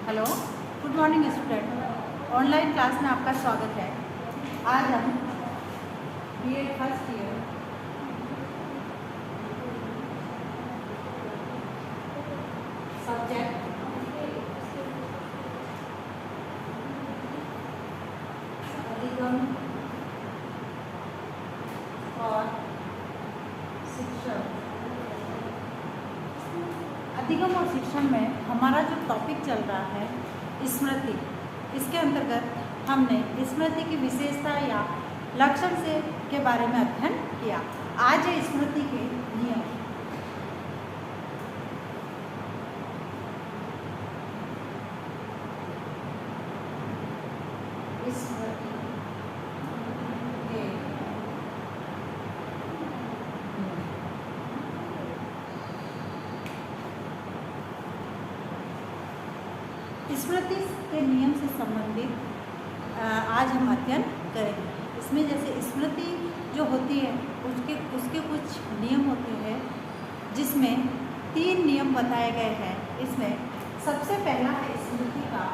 Hello, good morning student. Online class में आपका स्वागत है। आज हम बीएड फर्स्ट ईयर सब्जेक्ट अधिगम और शिक्षण, अधिगम और शिक्षण में हमारा जो टॉपिक चल रहा है स्मृति। इसके अंतर्गत हमने स्मृति की विशेषता या लक्षण से के बारे में अध्ययन किया। आज है स्मृति के नियम। स्मृति के स्मृति के नियम से संबंधित आज हम अध्ययन करेंगे। इसमें जैसे स्मृति जो होती है उसके कुछ नियम होते हैं, जिसमें 3 नियम बताए गए हैं। इसमें सबसे पहला है स्मृति का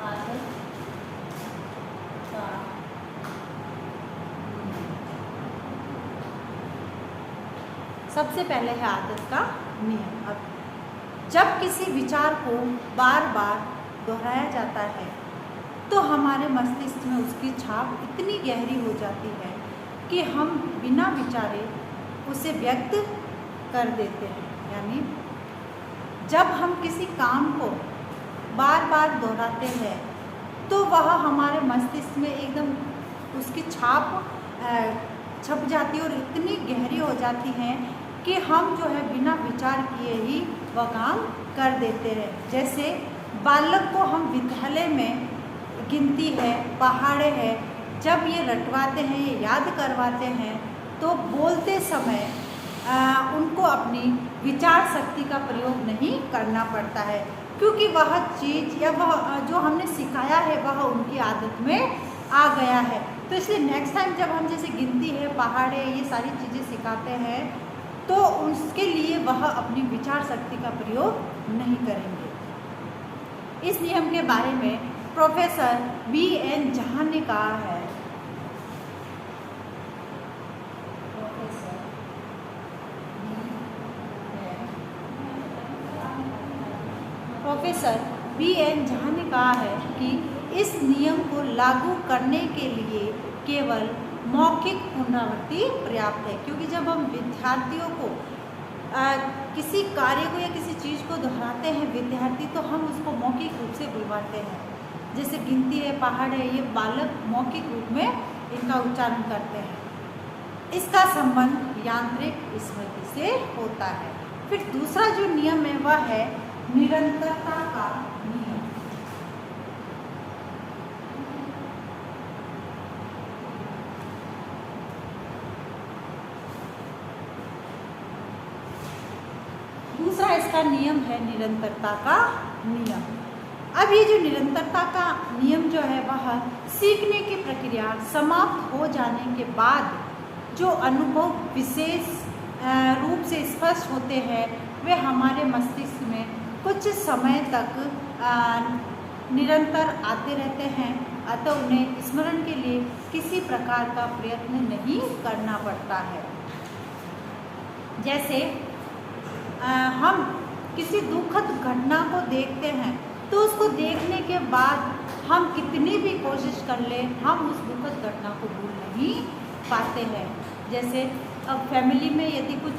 आदत का सबसे पहले है आदत का नियम। अब जब किसी विचार को बार बार दोहराया जाता है तो हमारे मस्तिष्क में उसकी छाप इतनी गहरी हो जाती है कि हम बिना विचारे उसे व्यक्त कर देते हैं। यानी जब हम किसी काम को बार बार दोहराते हैं तो वह हमारे मस्तिष्क में एकदम उसकी छाप छप जाती है और इतनी गहरी हो जाती है कि हम जो है बिना विचार किए ही वह काम कर देते हैं। जैसे बालक को हम विद्यालय में गिनती है, पहाड़े है, जब ये रटवाते हैं, ये याद करवाते हैं तो बोलते समय उनको अपनी विचार शक्ति का प्रयोग नहीं करना पड़ता है, क्योंकि वह चीज़ या वह जो हमने सिखाया है वह उनकी आदत में आ गया है। तो इसलिए नेक्स्ट टाइम जब हम जैसे गिनती है, पहाड़े, ये सारी चीज़ें सिखाते हैं तो उसके लिए वह अपनी विचार शक्ति का प्रयोग नहीं करेंगे। इस नियम के बारे में प्रोफेसर BN झा ने कहा है। प्रोफेसर BN झा ने कहा है कि इस नियम को लागू करने के लिए केवल मौखिक पुनरावृत्ति पर्याप्त है, क्योंकि जब हम विद्यार्थियों को किसी कार्य को या किसी चीज़ को दोहराते हैं विद्यार्थी, तो हम उसको मौखिक रूप से बुलवाते हैं। जैसे गिनती है, पहाड़ है, ये बालक मौखिक रूप में इनका उच्चारण करते हैं। इसका संबंध यांत्रिक स्मृति से होता है। फिर दूसरा जो नियम है वह है निरंतरता का नियम। दूसरा इसका नियम है निरंतरता का नियम। अब ये जो निरंतरता का नियम जो है वह सीखने की प्रक्रिया समाप्त हो जाने के बाद जो अनुभव विशेष रूप से स्पष्ट होते हैं वे हमारे मस्तिष्क में कुछ समय तक निरंतर आते रहते हैं। अतः उन्हें स्मरण के लिए किसी प्रकार का प्रयत्न नहीं करना पड़ता है। जैसे हम किसी दुखद घटना को देखते हैं तो उसको देखने के बाद हम कितनी भी कोशिश कर लें, हम उस दुखद घटना को भूल नहीं पाते हैं। जैसे अब फैमिली में यदि कुछ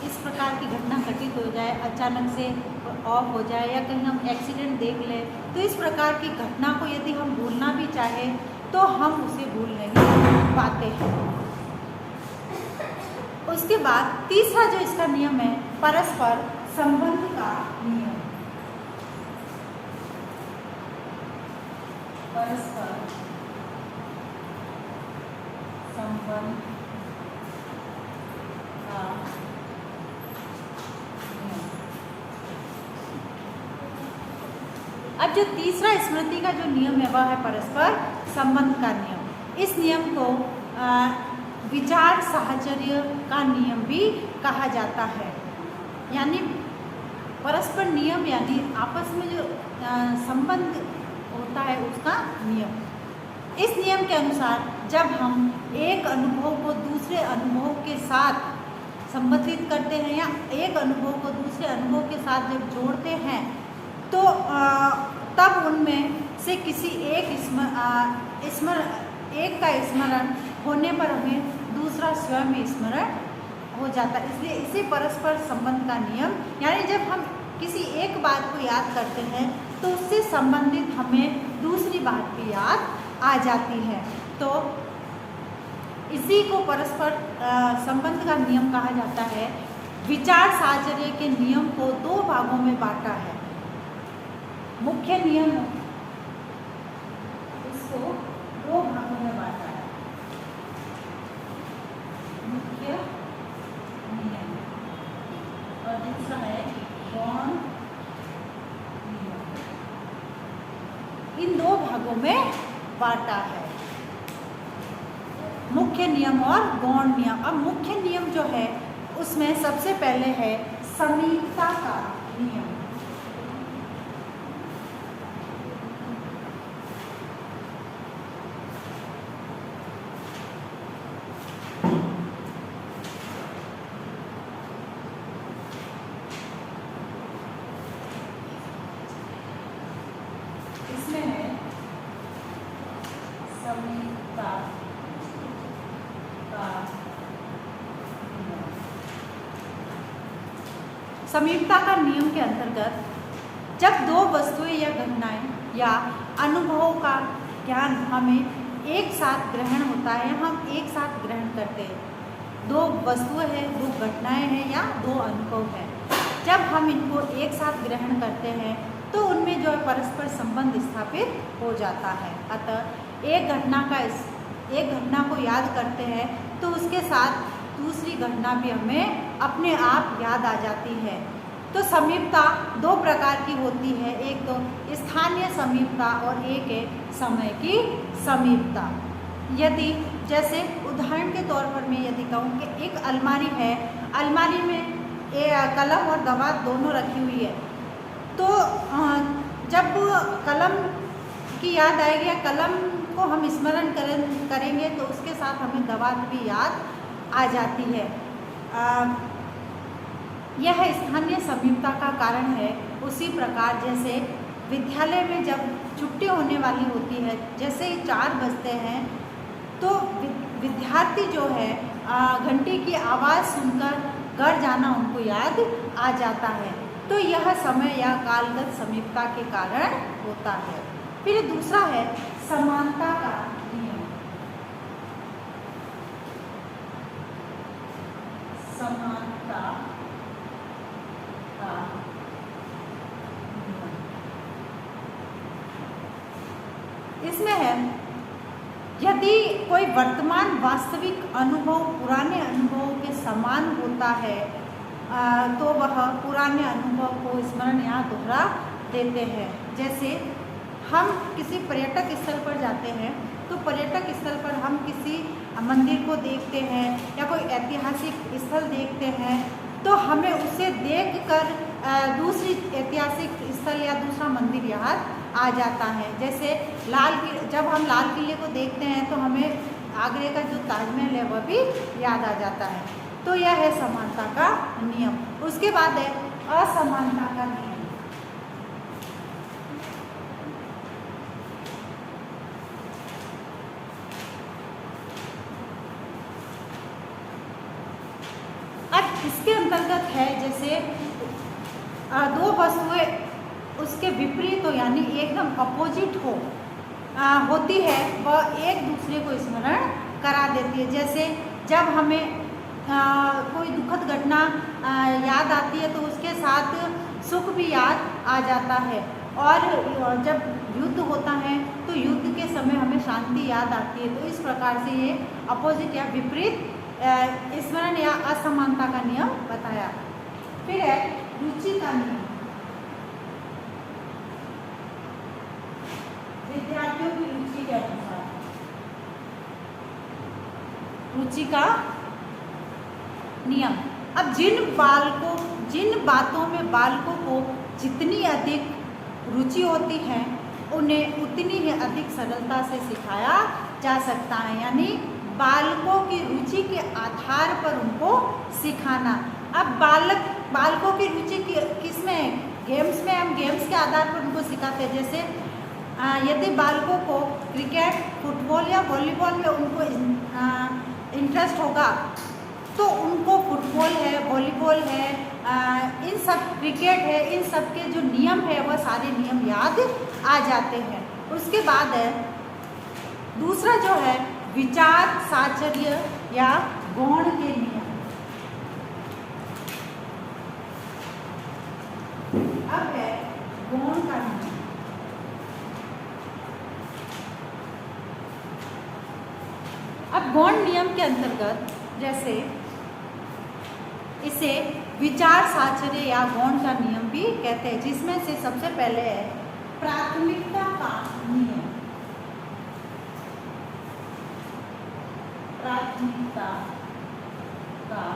इस प्रकार की घटना घटित हो जाए, अचानक से ऑफ हो जाए या कहीं हम एक्सीडेंट देख लें, तो इस प्रकार की घटना को यदि हम भूलना भी चाहें तो हम उसे भूल नहीं पाते हैं। उसके बाद तीसरा जो इसका नियम है परस्पर संबंध का नियम। परस्पर संबंध का नियम। अब जो तीसरा स्मृति का जो नियम है वह है परस्पर संबंध का नियम। इस नियम को विचार साहचर्य का नियम भी कहा जाता है। यानी परस्पर नियम यानी आपस में जो संबंध होता है उसका नियम। इस नियम के अनुसार जब हम एक अनुभव को दूसरे अनुभव के साथ संबंधित करते हैं या एक अनुभव को दूसरे अनुभव के साथ जब जोड़ते हैं तो तब उनमें से किसी एक का स्मरण होने पर हमें दूसरा स्वयं स्मरण हो जाता है। इसलिए इसी परस्पर संबंध का नियम, यानी जब हम किसी एक बात को याद करते हैं तो उससे संबंधित हमें दूसरी बात भी याद आ जाती है। तो इसी को परस्पर संबंध का नियम कहा जाता है। विचार साहचर्य के नियम को दो भागों में बांटा है। मुख्य नियम इसको दो भागों में बांटा है। मुख्य नियम और दूसरा है गौण नियम। इन दो भागों में बांटा है, मुख्य नियम और गौण नियम। अब मुख्य नियम जो है उसमें सबसे पहले है समीपता का नियम। इसमें है समीपता का नियम। समीपता का नियम के अंतर्गत जब दो वस्तुएं या घटनाएं या अनुभवों का ज्ञान हमें एक साथ ग्रहण होता है, हम एक साथ ग्रहण करते हैं, दो वस्तुएं हैं, दो घटनाएं हैं या दो अनुभव हैं, जब हम इनको एक साथ ग्रहण करते हैं तो उनमें जो है परस्पर संबंध स्थापित हो जाता है। अतः एक घटना को याद करते हैं तो उसके साथ दूसरी घटना भी हमें अपने आप याद आ जाती है। तो समीपता दो प्रकार की होती है, एक तो स्थानीय समीपता और एक है समय की समीपता। यदि जैसे उदाहरण के तौर पर मैं यदि कहूँ कि एक अलमारी है, अलमारी में कलम और दवात दोनों रखी हुई है, तो जब कलम की याद आएगी या कलम को हम स्मरण करेंगे तो उसके साथ हमें दवात भी याद आ जाती है। यह स्थानीय समीपता का कारण है। उसी प्रकार जैसे विद्यालय में जब छुट्टी होने वाली होती है, जैसे ही 4 बजते हैं तो विद्यार्थी जो है घंटी की आवाज़ सुनकर घर जाना उनको याद आ जाता है। तो यह समय या कालगत समीपता के कारण होता है। फिर दूसरा है समानता का नियम। समानता का नियम इसमें है यदि कोई वर्तमान वास्तविक अनुभव पुराने अनुभवों के समान होता है तो वह पुराने अनुभव को स्मरण या दोहरा देते हैं। जैसे हम किसी पर्यटक स्थल पर जाते हैं तो पर्यटक स्थल पर हम किसी मंदिर को देखते हैं या कोई ऐतिहासिक स्थल देखते हैं तो हमें उसे देखकर दूसरी ऐतिहासिक स्थल या दूसरा मंदिर याद आ जाता है। जैसे जब हम लाल किले को देखते हैं तो हमें आगरे का जो ताजमहल है वह भी याद आ जाता है। तो यह है समानता का नियम। उसके बाद है असमानता का नियम। अब इसके अंतर्गत है जैसे दो वस्तुएं उसके विपरीत हो यानी एकदम अपोजिट होती है, वह एक दूसरे को स्मरण करा देती है। जैसे जब हमें कोई दुखद घटना याद आती है तो उसके साथ सुख भी याद आ जाता है, और जब युद्ध होता है तो युद्ध के समय हमें शांति याद आती है। तो इस प्रकार से ये अपोजिट या विपरीत स्मरण या असमानता का नियम बताया। फिर है रुचि का नियम। विद्यार्थियों की रुचि के अनुसार रुचि का नियम। अब जिन बातों में बालकों को जितनी अधिक रुचि होती है उन्हें उतनी ही अधिक सरलता से सिखाया जा सकता है। यानी बालकों की रुचि के आधार पर उनको सिखाना। अब बालकों की रुचि किसमें है? गेम्स में। हम गेम्स के आधार पर उनको सिखाते हैं। जैसे यदि बालकों को क्रिकेट, फुटबॉल या वॉलीबॉल में उनको इंटरेस्ट होगा तो उनको फुटबॉल है, वॉलीबॉल है, इन सब, क्रिकेट है, इन सब के जो नियम है वह सारे नियम याद आ जाते हैं। उसके बाद है दूसरा जो है विचार साचर्य या गौण के नियम। अब है गौण का नियम। अब गौण नियम के अंतर्गत जैसे इसे विचार साचर्य या गौण का नियम भी कहते हैं, जिसमें से सबसे पहले है प्राथमिकता का नियम। प्राथमिकता का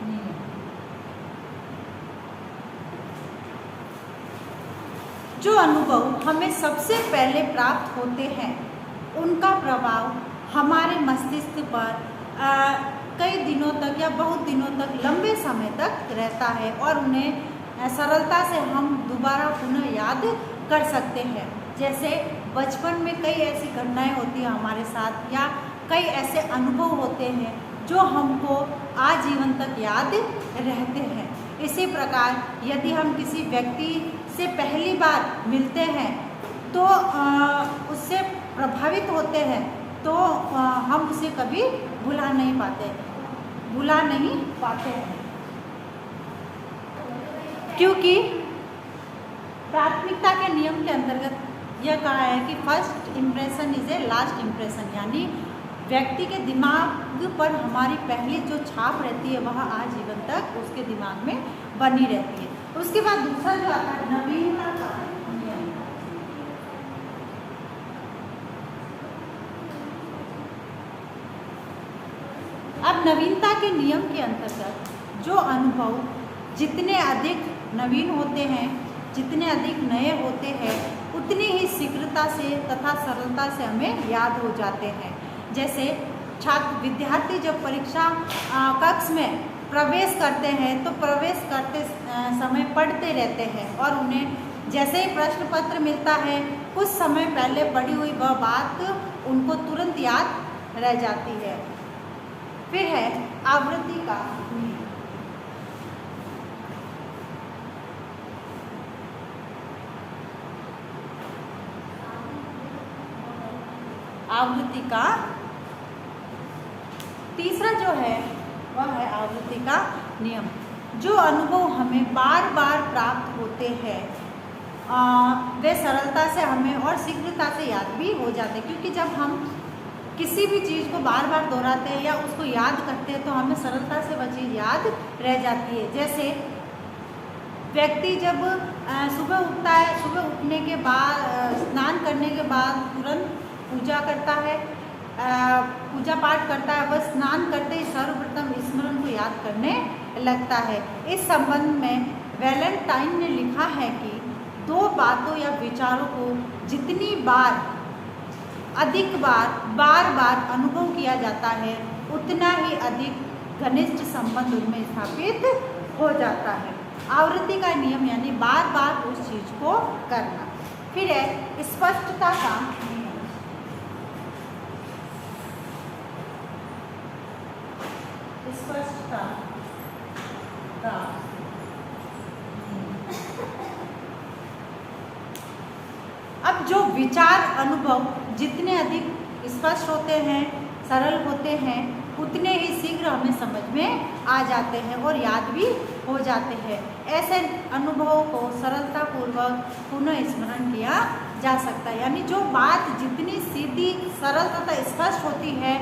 नियम। जो अनुभव हमें सबसे पहले प्राप्त होते हैं उनका प्रभाव हमारे मस्तिष्क पर कई दिनों तक या बहुत दिनों तक, लंबे समय तक रहता है और उन्हें सरलता से हम दोबारा पुनः याद कर सकते हैं। जैसे बचपन में कई ऐसी घटनाएं होती हैं हमारे साथ, या कई ऐसे अनुभव होते हैं जो हमको आजीवन तक याद रहते हैं। इसी प्रकार यदि हम किसी व्यक्ति से पहली बार मिलते हैं तो उससे प्रभावित होते हैं तो हम उसे कभी भुला नहीं पाते हैं, क्योंकि प्राथमिकता के नियम के अंतर्गत यह कहा है कि first impression is a last impression. यानी व्यक्ति के दिमाग पर हमारी पहली जो छाप रहती है वह आजीवन तक उसके दिमाग में बनी रहती है। उसके बाद दूसरा जो आता है नवीनता का नियम। अब नवीनता के नियम के अंतर्गत जो अनुभव जितने अधिक नवीन होते हैं, जितने अधिक नए होते हैं, उतनी ही शीघ्रता से तथा सरलता से हमें याद हो जाते हैं। जैसे विद्यार्थी जब परीक्षा कक्ष में प्रवेश करते हैं तो प्रवेश करते समय पढ़ते रहते हैं और उन्हें जैसे ही प्रश्न पत्र मिलता है कुछ समय पहले पढ़ी हुई वह बात उनको तुरंत याद रह जाती है। फिर है आवृत्ति का नियम। आवृत्ति का तीसरा जो है वह है आवृत्ति का नियम। जो अनुभव हमें बार बार प्राप्त होते हैं वे सरलता से हमें और शीघ्रता से याद भी हो जाते हैं, क्योंकि जब हम किसी भी चीज़ को बार बार दोहराते हैं या उसको याद करते हैं तो हमें सरलता से वह चीज़ याद रह जाती है। जैसे व्यक्ति जब सुबह उठता है, सुबह उठने के बाद स्नान करने के बाद तुरंत पूजा करता है, पूजा पाठ करता है, वह स्नान करते ही सर्वप्रथम स्मरण को याद करने लगता है। इस संबंध में वैलेंटाइन ने लिखा है कि दो बातों या विचारों को जितनी बार अधिक बार अनुभव किया जाता है उतना ही अधिक घनिष्ठ संबंध उनमें स्थापित हो जाता है। आवृत्ति का नियम यानी बार बार उस चीज को करना। फिर है स्पष्टता का नियम। स्पष्टता का अब जो विचार अनुभव जितने अधिक स्पष्ट होते हैं, सरल होते हैं, उतने ही शीघ्र हमें समझ में आ जाते हैं और याद भी हो जाते हैं। ऐसे अनुभवों को सरलतापूर्वक पुनः स्मरण किया जा सकता है। यानी जो बात जितनी सीधी, सरल तथा स्पष्ट होती है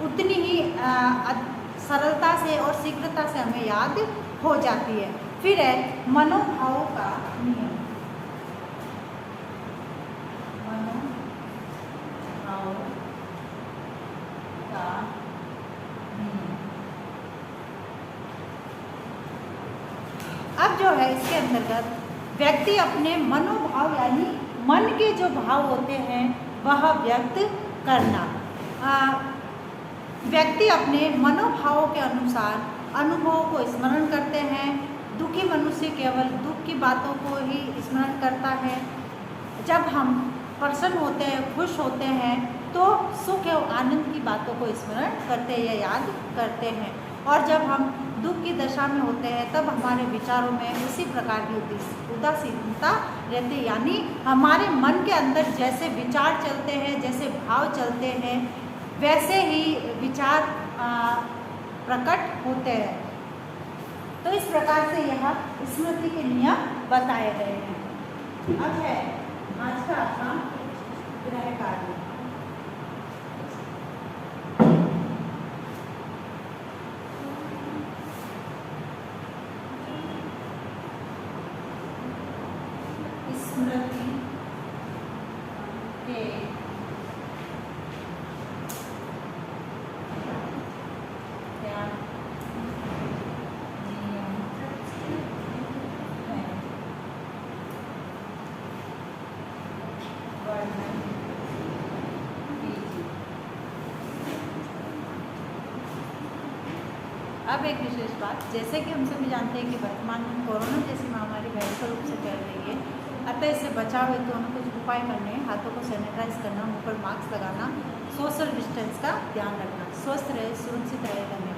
उतनी ही सरलता से और शीघ्रता से हमें याद हो जाती है। फिर है मनोभाव का नियम। अब जो है इसके अंतर्गत व्यक्ति अपने मनोभाव यानी मन के जो भाव होते हैं वह व्यक्त करना। व्यक्ति अपने मनोभावों के अनुसार अनुभवों को स्मरण करते हैं। दुखी मनुष्य केवल दुख की बातों को ही स्मरण करता है। जब हम प्रसन्न होते हैं, खुश होते हैं तो सुख एवं आनंद की बातों को स्मरण करते हैं या याद करते हैं। और जब हम दुख की दशा में होते हैं तब हमारे विचारों में उसी प्रकार की उदासीनता रहती है, यानी हमारे मन के अंदर जैसे विचार चलते हैं, जैसे भाव चलते हैं, वैसे ही विचार प्रकट होते हैं। तो इस प्रकार से यह स्मृति के नियम बताए गए हैं। अब है आज का अपना गृह कार्य। स्मृति के अब एक विशेष बात, जैसे कि हम सभी जानते हैं कि वर्तमान में कोरोना जैसी महामारी भयंकर रूप से फैल रही है, अतः इससे बचाव हेतु हमें कुछ उपाय करने हैं। हाथों को सैनिटाइज करना, मुंह पर मास्क लगाना, सोशल डिस्टेंस का ध्यान रखना। स्वस्थ रहे, सुरक्षित रहे। धन्यवाद।